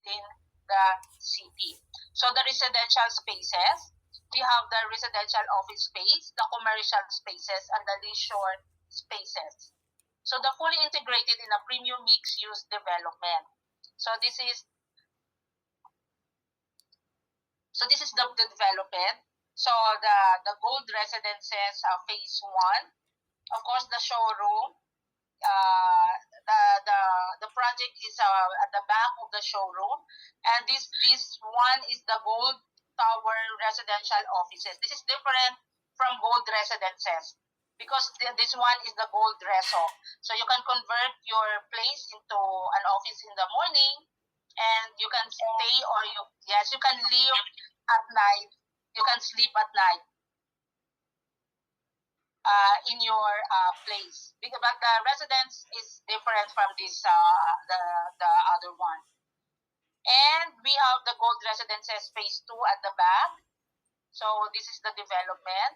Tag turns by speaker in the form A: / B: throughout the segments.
A: within the city. So the residential spaces, we have the residential office space, the commercial spaces, and the leisure spaces. So the fully integrated in a premium mixed-use development. So this is the development. So the Gold Residences phase 1, of course the showroom. The project is at the back of the showroom, and this one is the Gold Tower residential offices. This is different from Gold Residences because this one is the Gold Reso. So you can convert your place into an office in the morning, and you can stay, or you can live at night. You can sleep at night in your place. But the residence is different from this the other one. And we have the Gold Residences phase 2 at the back. So this is the development.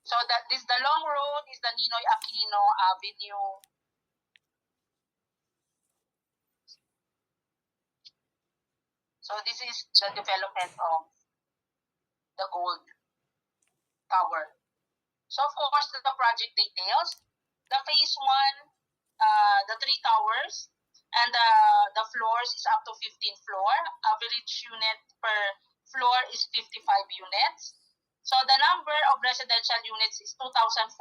A: So the long road is the Ninoy Aquino Avenue. So this is the development of the Gold Tower. So of course the project details. The phase 1, the 3 towers, and the floors is up to 15 floor. Average unit per floor is 55 units. So the number of residential units is 2,468.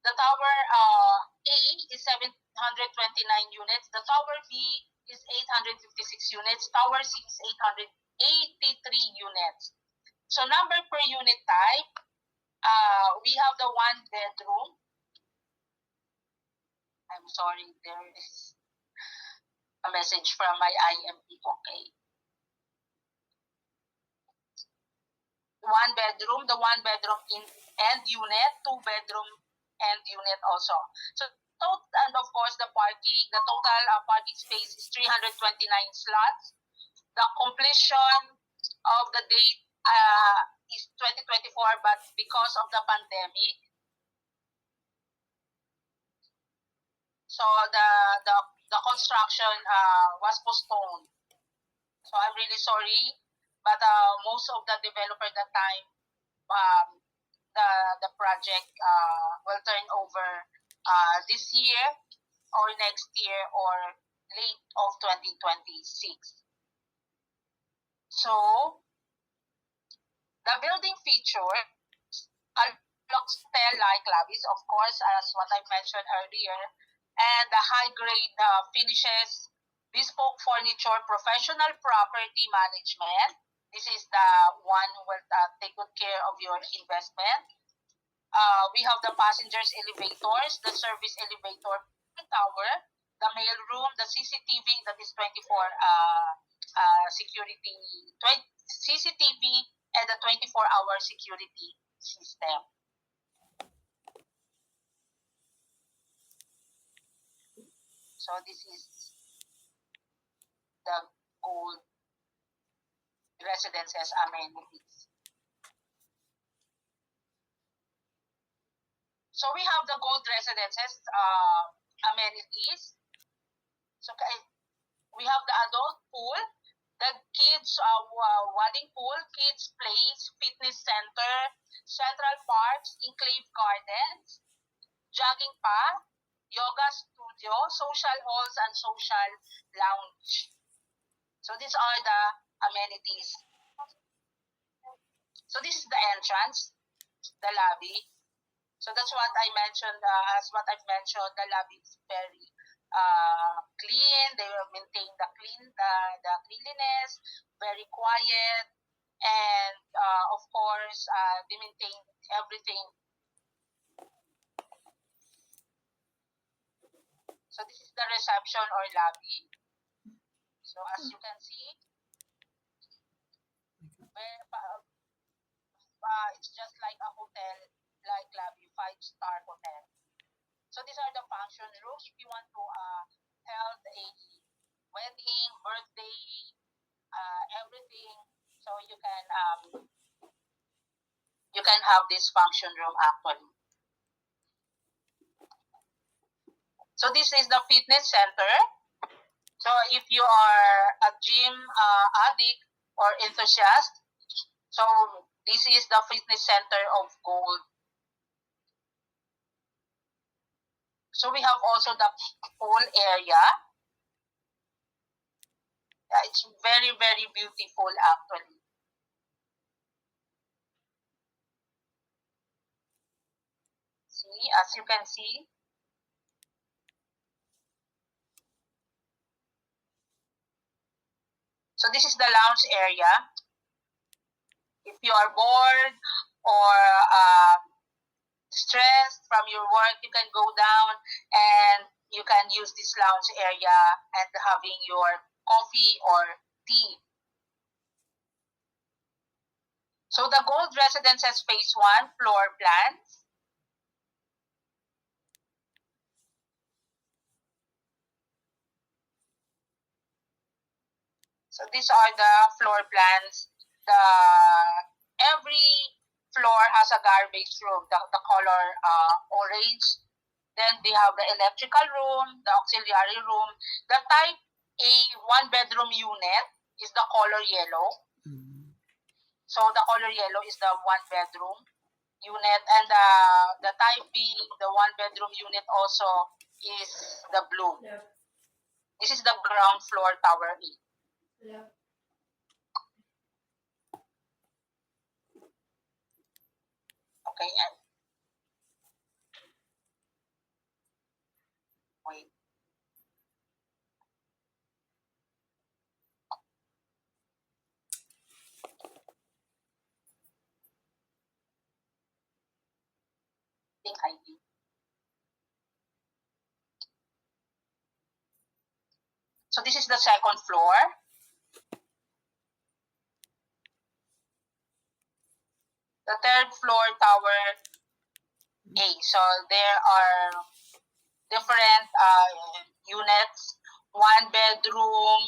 A: The tower A is 729 units. The tower B is 856 units. Tower C is 883 units. So number per unit type, we have the 1 bedroom. I'm sorry, there is a message from my IMP. Okay. 1 bedroom, the 1 bedroom end unit, 2 bedroom end unit also. So and of course the total parking space is 329 slots. The completion of the date is 2024, but because of the pandemic, so the construction was postponed. So I'm really sorry, but most of the developer at that time, the project will turn over this year or next year or late of 2026. So the building features are block-style-like lobbies, of course, as what I mentioned earlier, and the high-grade finishes, bespoke furniture, professional property management. This is the one who will take good care of your investment. We have the passengers elevators, the service elevator tower, the mail room, the CCTV, that is 24 security, CCTV, and the 24-hour security system. So this is the Gold Residences amenities. So we have the Gold Residences amenities. So we have the adult pool, the kids wading pool, kids place, fitness center, central parks, enclave gardens, jogging path, yoga studio, social halls, and social lounge. So these are the amenities. So this is the entrance, the lobby. So that's what I mentioned. As what I've mentioned, the lobby is very clean. They will maintain the cleanliness, very quiet, and of course they maintain everything. So this is the reception or lobby. So as you can see, it's just like a hotel-like lobby, 5-star hotel. So these are the function rooms. If you want to hold a wedding, birthday, everything, so you can have this function room actually. So this is the fitness center. So if you are a gym addict or enthusiast, so this is the fitness center of Gold. So we have also the pool area. It's very, very beautiful actually. See, as you can see. So this is the lounge area. If you are bored or stressed from your work, you can go down and you can use this lounge area and having your coffee or tea. So the Gold Residences Phase 1 floor plans. So these are the floor plans. Every floor has a garbage room, the color orange. Then they have the electrical room, the auxiliary room. The type A one-bedroom unit is the color yellow. So the color yellow is the one-bedroom unit, and the type B, the one-bedroom unit also is the blue. Yeah. This is the ground floor tower A. Yeah. Okay, and wait. I think I did. So this is the second floor. The third floor tower A. So there are different units, one bedroom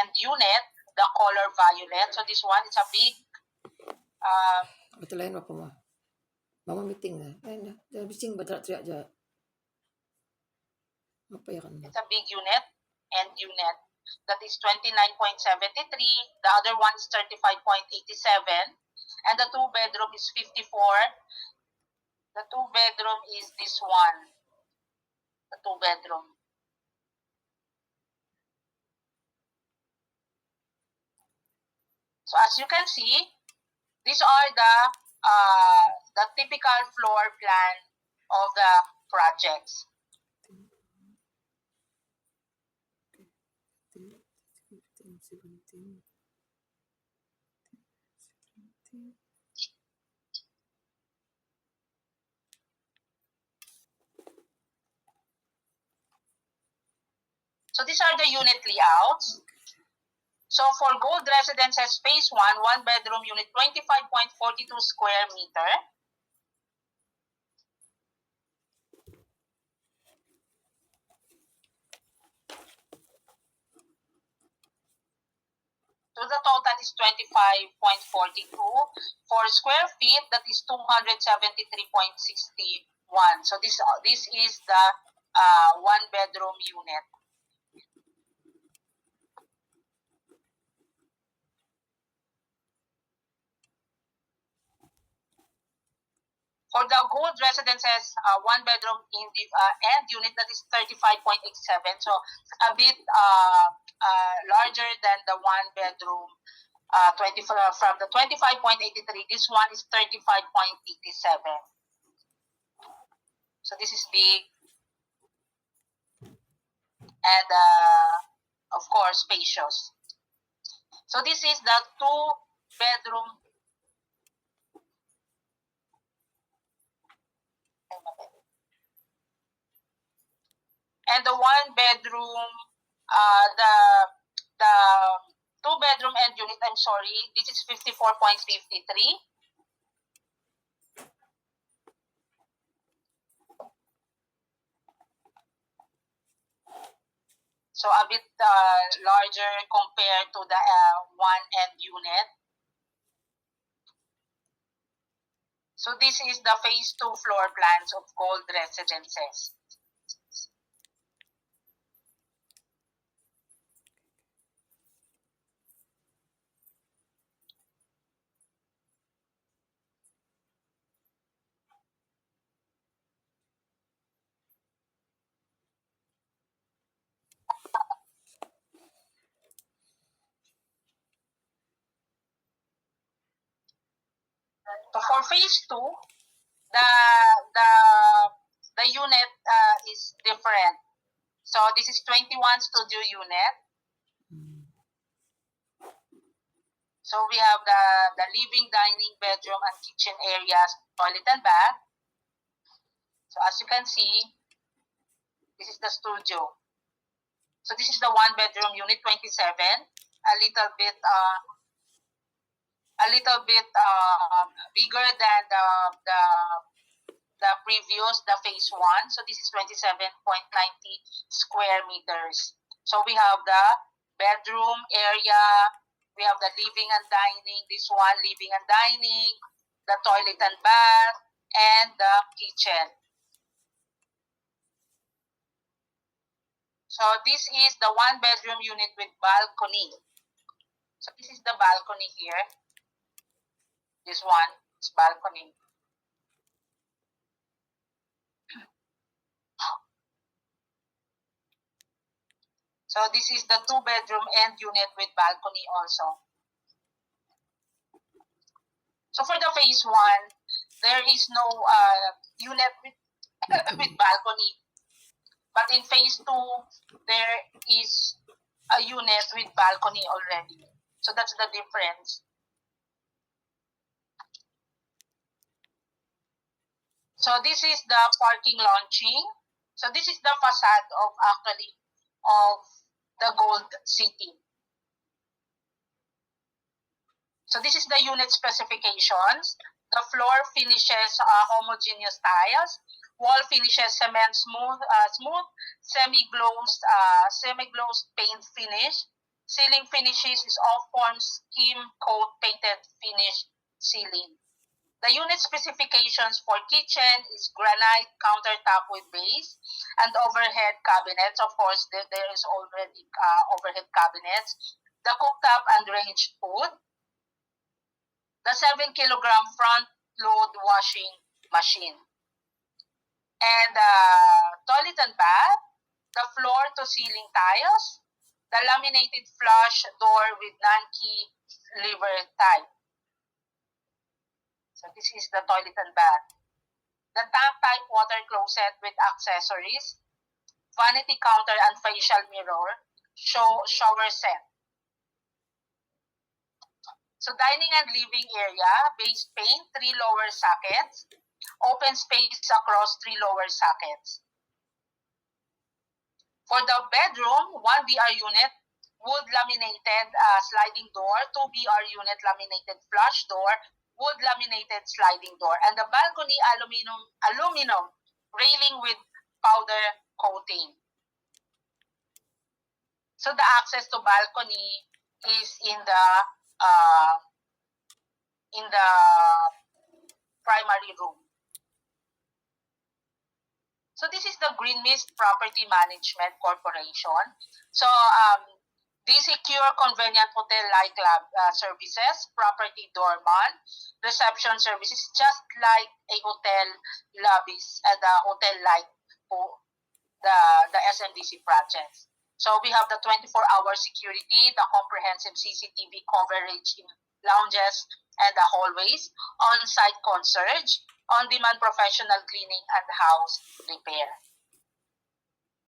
A: and unit, the color violet. So this one is a big
B: Betul lain apa mah? Mama meeting na. Ayun na. Jangan bising ba teriak aja. Apa ya kan?
A: it's a big unit and unit that is 29.73. The other one is 35.87. And the two bedroom is 54. The two bedroom is this one. The two bedroom. So as you can see, these are the typical floor plan of the projects. So these are the unit layouts. So for Gold Residences Phase 1, one bedroom unit, 25.42 square meter. So the total is 25.42. For square feet, that is 273.61. So this is the one bedroom unit. For the Gold Residences, one bedroom in the end unit, that is 35.87. So a bit larger than the one bedroom 24 from the 25.83. This one is 35.87. So this is big and of course spacious. So this is the two bedroom. And the one bedroom, the two bedroom end unit, I'm sorry, this is 54.53. So a bit larger compared to the one end unit. So this is the phase 2 floor plans of Gold Residences. So for phase 2, the unit is different. So this is 21 studio unit. So we have the living, dining, bedroom, and kitchen areas, toilet and bath. So as you can see, this is the studio. So this is the 1-bedroom unit, 27. A little bit bigger than the previous, the phase 1. So this is 27.90 square meters. So we have the bedroom area, we have the living and dining, this one living and dining, the toilet and bath, and the kitchen. So this is the 1-bedroom unit with balcony. So this is the balcony here. This one is balcony. So this is the 2-bedroom end unit with balcony also. So for the phase 1, there is no unit with, with balcony. But in phase 2, there is a unit with balcony already. So that's the difference. So this is the parking launching. So this is the facade of the Gold City. So this is the unit specifications. The floor finishes homogeneous tiles. Wall finishes cement smooth, semi-glossed paint finish. Ceiling finishes is all-form skim coat painted finish ceiling. The unit specifications for kitchen is granite countertop with base and overhead cabinets. Of course, there is already overhead cabinets. The cooktop and range hood. The 7-kilogram front load washing machine. And toilet and bath, the floor to ceiling tiles, the laminated flush door with non-key lever type. So this is the toilet and bath. The tank type water closet with accessories, vanity counter and facial mirror, shower set. So dining and living area, base paint, 3 lower sockets, open space across 3 lower sockets. For the bedroom, 1 BR unit, wood laminated sliding door, 2 BR unit laminated flush door, wood laminated sliding door, and the balcony aluminum railing with powder coating. So the access to balcony is in the primary room. So this is the Green Mist Property Management Corporation. So they secure convenient hotel-like services, property doorman, reception services, just like a hotel lobbies and the hotel-like the SMDC projects. So we have the 24-hour security, the comprehensive CCTV coverage in lounges and the hallways, on-site concierge, on-demand professional cleaning and house repair.